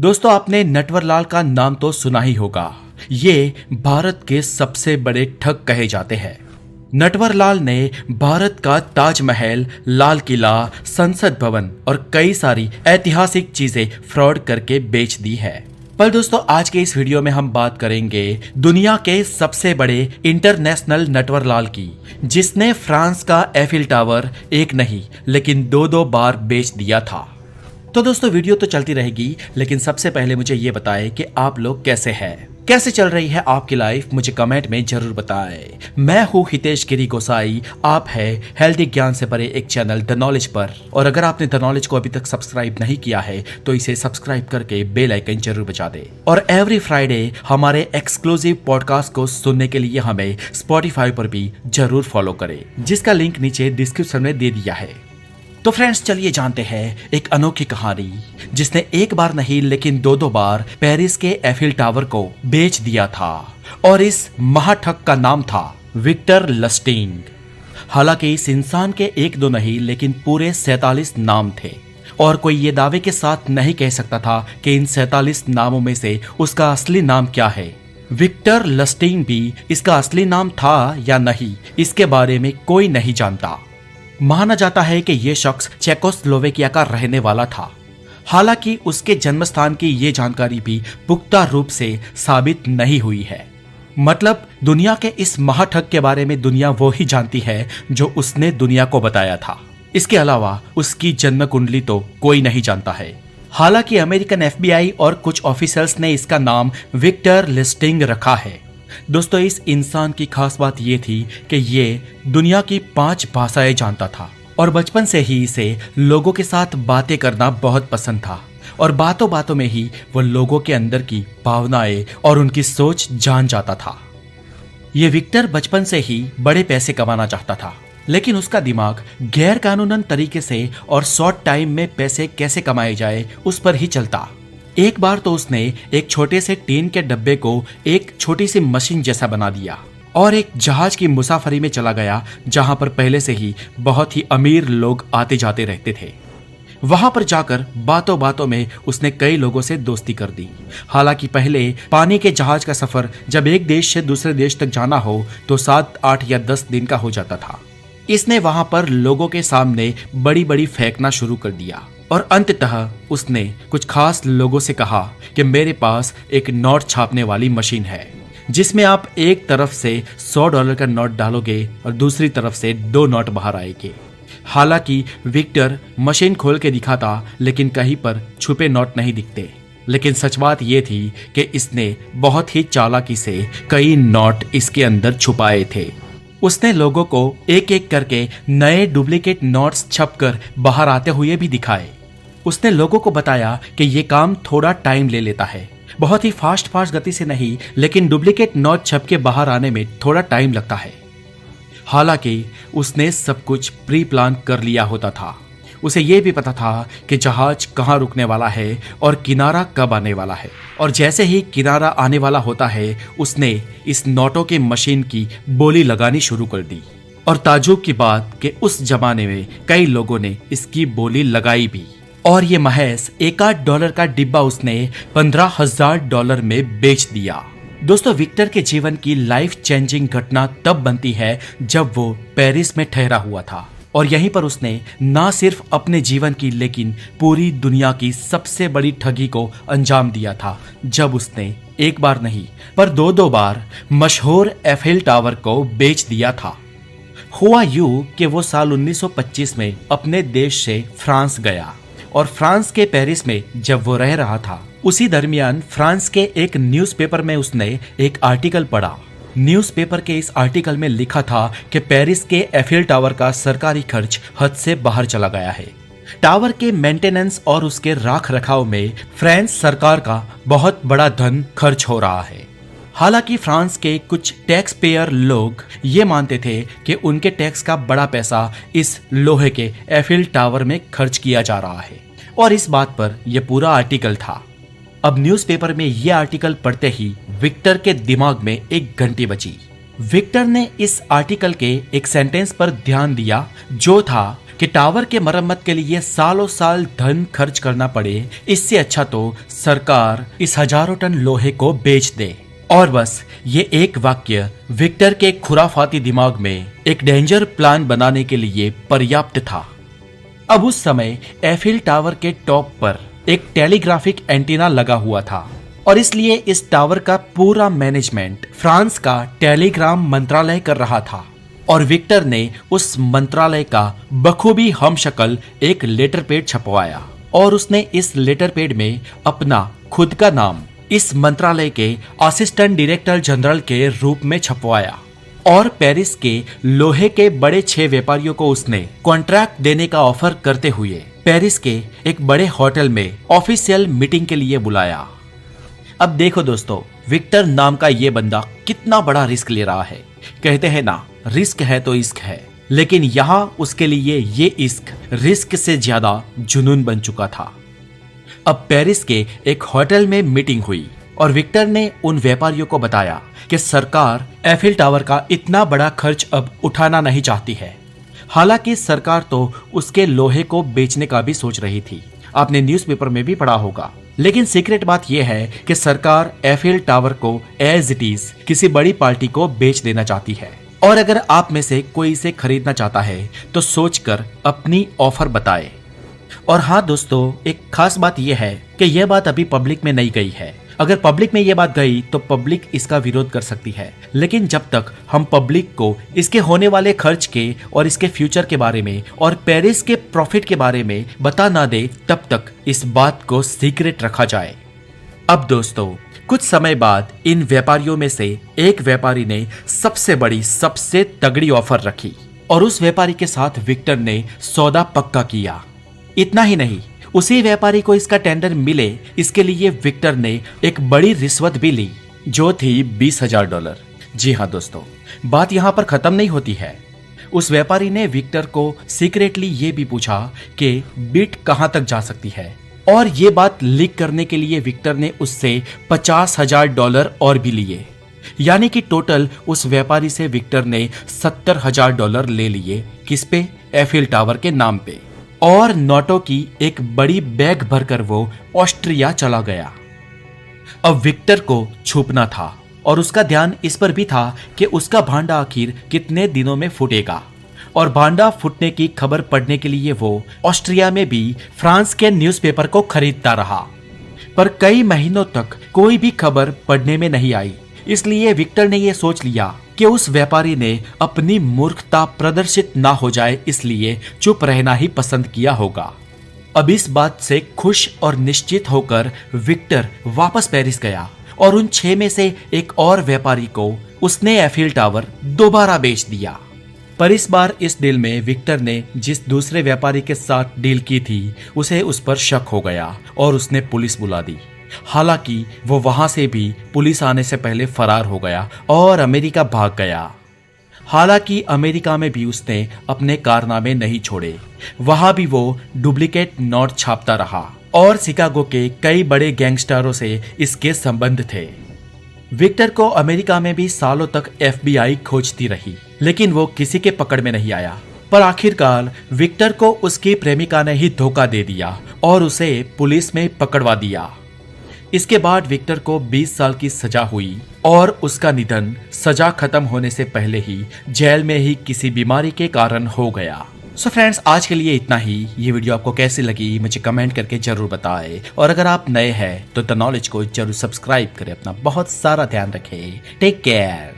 दोस्तों, आपने नटवरलाल का नाम तो सुना ही होगा। ये भारत के सबसे बड़े ठग कहे जाते हैं। नटवरलाल ने भारत का ताजमहल, लाल किला, संसद भवन और कई सारी ऐतिहासिक चीजें फ्रॉड करके बेच दी है। पर दोस्तों, आज के इस वीडियो में हम बात करेंगे दुनिया के सबसे बड़े इंटरनेशनल नटवरलाल की, जिसने फ्रांस का एफिल टावर एक नहीं लेकिन दो बार बेच दिया था। तो दोस्तों, वीडियो तो चलती रहेगी, लेकिन सबसे पहले मुझे ये बताएं कि आप लोग कैसे हैं, कैसे चल रही है आपकी लाइफ, मुझे कमेंट में जरूर बताएं। मैं हूँ हितेश गिरी गोसाई, आप है हेल्दी ज्ञान से भरे एक चैनल द नॉलेज पर। और अगर आपने द नॉलेज को अभी तक सब्सक्राइब नहीं किया है तो इसे सब्सक्राइब करके बेल आइकन जरूर बजा दे। और एवरी फ्राइडे हमारे एक्सक्लूसिव पॉडकास्ट को सुनने के लिए हमें स्पॉटिफाई पर भी जरूर फॉलो करें, जिसका लिंक नीचे डिस्क्रिप्शन में दे दिया है। तो फ्रेंड्स, चलिए जानते हैं एक अनोखी कहानी, जिसने एक बार नहीं लेकिन दो बार पेरिस के एफिल टावर को बेच दिया था। और इस महाठग का नाम था विक्टर लस्टिंग। हालांकि इस इंसान के एक दो नहीं लेकिन पूरे 47 नाम थे, और कोई ये दावे के साथ नहीं कह सकता था कि इन 47 नामों में से उसका असली नाम क्या है। विक्टर लस्टिंग भी इसका असली नाम था या नहीं, इसके बारे में कोई नहीं जानता। माना जाता है कि यह शख्स चेकोस्लोवेकिया का रहने वाला था। हालांकि उसके जन्म स्थान की ये जानकारी भी पुख्ता रूप से साबित नहीं हुई है। मतलब दुनिया के इस महाठग के बारे में दुनिया वो ही जानती है जो उसने दुनिया को बताया था। इसके अलावा उसकी जन्म कुंडली तो कोई नहीं जानता है। हालांकि अमेरिकन FBI और कुछ ऑफिसर्स ने इसका नाम विक्टर लस्टिंग रखा है। दोस्तों, इस इंसान की खास बात ये थी कि ये दुनिया की 5 भाषाएं जानता था, और बचपन से ही इसे लोगों के साथ बातें करना बहुत पसंद था। और बातों बातों में ही वो लोगों के अंदर की भावनाएं और उनकी सोच जान जाता था। ये विक्टर बचपन से ही बड़े पैसे कमाना चाहता था, लेकिन उसका दिमाग गैर कानूनन तरीके से और शॉर्ट टाइम में पैसे कैसे कमाए जाए उस पर ही चलता। एक बार तो उसने एक छोटे से टीन के डब्बे को एक छोटी सी मशीन जैसा बना दिया और एक जहाज की मुसाफरी में चला गया, जहां पर पहले से ही बहुत ही अमीर लोग आते जाते रहते थे। वहां पर जाकर बातों बातों में उसने कई लोगों से दोस्ती कर दी। हालांकि पहले पानी के जहाज का सफर जब एक देश से दूसरे देश तक जाना हो तो 7, 8 या 10 दिन का हो जाता था। इसने वहां पर लोगों के सामने बड़ी बड़ी फेंकना शुरू कर दिया, और अंततः उसने कुछ खास लोगों से कहा कि मेरे पास एक नोट छापने वाली मशीन है, जिसमें आप एक तरफ से $100 का नोट डालोगे और दूसरी तरफ से 2 नोट बाहर आएंगे। हालांकि विक्टर मशीन खोल के दिखाता, लेकिन कहीं पर छुपे नोट नहीं दिखते। लेकिन सच बात यह थी कि इसने बहुत ही चालाकी से कई नोट इसके अंदर छुपाए थे। उसने लोगों को एक एक करके नए डुप्लीकेट नोट्स छपकर बाहर आते हुए भी दिखाए। उसने लोगों को बताया कि ये काम थोड़ा टाइम ले लेता है, बहुत ही फास्ट गति से नहीं, लेकिन डुप्लीकेट नोट छप के बाहर आने में थोड़ा टाइम लगता है। हालांकि उसने सब कुछ प्री प्लान कर लिया होता था। उसे यह भी पता था कि जहाज कहाँ रुकने वाला है और किनारा कब आने वाला है। और जैसे ही किनारा आने वाला होता है, उसने इस नोटों के मशीन की बोली लगानी शुरू कर दी। और ताज्जुब की बात कि उस जमाने में कई लोगों ने इसकी बोली लगाई भी। और ये महज $1 का डिब्बा उसने $15,000 में बेच दिया। दोस्तों, विक्टर के जीवन की लाइफ चेंजिंग घटना तब बनती है जब वो पेरिस में ठहरा हुआ था, और यहीं पर उसने ना सिर्फ अपने जीवन की लेकिन पूरी दुनिया की सबसे बड़ी ठगी को अंजाम दिया था, जब उसने एक बार नहीं पर दो बार मशहूर एफिल टावर को बेच दिया था। हुआ यूं कि वो साल 1925 में अपने देश से फ्रांस गया, और फ्रांस के पेरिस में जब वो रह रहा था, उसी दरमियान फ्रांस के एक न्यूज़पेपर में उसने एक आर्टिकल पढ़ा। न्यूज़पेपर के इस आर्टिकल में लिखा था कि पेरिस के एफिल टावर का सरकारी खर्च हद से बाहर चला गया है। टावर के मेंटेनेंस और उसके राख रखाव में फ्रांस सरकार का बहुत बड़ा धन खर्च हो रहा है। हालांकि फ्रांस के कुछ टैक्स पेयर लोग ये मानते थे कि उनके टैक्स का बड़ा पैसा इस लोहे के एफिल टावर में खर्च किया जा रहा है, और इस बात पर यह पूरा आर्टिकल था। अब न्यूज़पेपर में यह आर्टिकल पढ़ते ही विक्टर के दिमाग में एक घंटी बजी। विक्टर ने इस आर्टिकल के एक सेंटेंस पर ध्यान दिया, जो था कि टावर के मरम्मत के लिए सालों साल धन खर्च करना पड़े, इससे अच्छा तो सरकार इस हजारों टन लोहे को बेच दे। और बस ये एक वाक्य विक्टर के खुराफाती दिमाग में एक डेंजर प्लान बनाने के लिए पर्याप्त था। अब उस समय एफिल टावर के टॉप पर एक टेलीग्राफिक एंटीना लगा हुआ था और इसलिए इस टावर का पूरा मैनेजमेंट फ्रांस का टेलीग्राम मंत्रालय कर रहा था और विक्टर ने उस मंत्रालय का बखूबी हमशक्ल एक लेटर पेड छपवाया और उसने इस लेटर पेड में अपना खुद का नाम इस मंत्रालय के असिस्टेंट डायरेक्टर जनरल के रूप में छपवाया और पेरिस के लोहे के बड़े 6 व्यापारियों को उसने कॉन्ट्रैक्ट देने का ऑफर करते हुए पेरिस के एक बड़े होटल में ऑफिशियल मीटिंग के लिए बुलाया। अब देखो दोस्तों, विक्टर नाम का ये बंदा कितना बड़ा रिस्क ले रहा है। कहते हैं ना, रिस्क है तो इश्क है, लेकिन यहाँ उसके लिए ये इश्क रिस्क से ज्यादा जुनून बन चुका था। अब पेरिस के एक होटल में मीटिंग हुई और विक्टर ने उन व्यापारियों को बताया कि सरकार एफिल टावर का इतना बड़ा खर्च अब उठाना नहीं चाहती है। हालांकि सरकार तो उसके लोहे को बेचने का भी सोच रही थी, आपने न्यूज़पेपर में भी पढ़ा होगा। लेकिन सीक्रेट बात यह है कि सरकार एफिल टावर को एज इट इज किसी बड़ी पार्टी को बेच देना चाहती है और अगर आप में से कोई इसे खरीदना चाहता है तो सोचकर अपनी ऑफर बताए। और हाँ दोस्तों, एक खास बात यह है कि यह बात अभी पब्लिक में नहीं गई है। अगर पब्लिक में यह बात गई तो पब्लिक इसका विरोध कर सकती है, लेकिन जब तक हम पब्लिक को इसके होने वाले खर्च के और इसके फ्यूचर के बारे में और पेरिस के प्रॉफिट के बारे में बता ना दे, तब तक इस बात को सीक्रेट रखा जाए। अब दोस्तों, कुछ समय बाद इन व्यापारियों में से एक व्यापारी ने सबसे बड़ी, सबसे तगड़ी ऑफर रखी और उस व्यापारी के साथ विक्टर ने सौदा पक्का किया। इतना ही नहीं, उसी व्यापारी को इसका टेंडर मिले इसके लिए विक्टर ने एक बड़ी रिश्वत भी ली, जो थी $20,000। जी हाँ दोस्तों, बात यहाँ पर खत्म नहीं होती है। उस व्यापारी ने विक्टर को सीक्रेटली ये भी पूछा कि बिड कहाँ तक जा सकती है और ये बात लीक करने के लिए विक्टर ने उससे $50,000 और भी लिए, यानी कि टोटल उस व्यापारी से विक्टर ने $70,000 ले लिए। किस पे? एफिल टावर के नाम पे। और नोटों की एक बड़ी बैग भरकर वो ऑस्ट्रिया चला गया। अब विक्टर को छुपना था और उसका ध्यान इस पर भी था कि उसका भांडा आखिर कितने दिनों में फूटेगा और भांडा फूटने की खबर पढ़ने के लिए वो ऑस्ट्रिया में भी फ्रांस के न्यूज़पेपर को खरीदता रहा, पर कई महीनों तक कोई भी खबर पढ़ने में नहीं आई। इसलिए विक्टर ने यह सोच लिया कि उस व्यापारी ने अपनी मूर्खता प्रदर्शित ना हो जाए, इसलिए चुप रहना ही पसंद किया होगा। अब इस बात से खुश और निश्चित होकर विक्टर वापस पेरिस गया और उन 6 में से एक और व्यापारी को उसने एफिल टावर दोबारा बेच दिया। पर इस बार इस डील में विक्टर ने जिस दूसरे व्यापारी के साथ डील की थी उसे उस पर शक हो गया और उसने पुलिस बुला दी। हालांकि वो वहां से भी पुलिस आने से पहले फरार हो गया और अमेरिका भाग गया। हालांकि अमेरिका में भी उसने अपने कारनामे नहीं छोड़े, वहां भी वो डुप्लीकेट नोट छापता रहा और शिकागो के कई बड़े गैंगस्टरों से इसके संबंध थे। विक्टर को अमेरिका में भी सालों तक FBI खोजती रही, लेकिन वो किसी के पकड़ में नहीं आया। पर आखिरकार विक्टर को उसकी प्रेमिका ने ही धोखा दे दिया और उसे पुलिस में पकड़वा दिया। इसके बाद विक्टर को 20 साल की सजा हुई और उसका निधन सजा खत्म होने से पहले ही जेल में ही किसी बीमारी के कारण हो गया। सो फ्रेंड्स, आज के लिए इतना ही। ये वीडियो आपको कैसी लगी मुझे कमेंट करके जरूर बताएं और अगर आप नए हैं तो द नॉलेज को जरूर सब्सक्राइब करें। अपना बहुत सारा ध्यान रखें। Take care.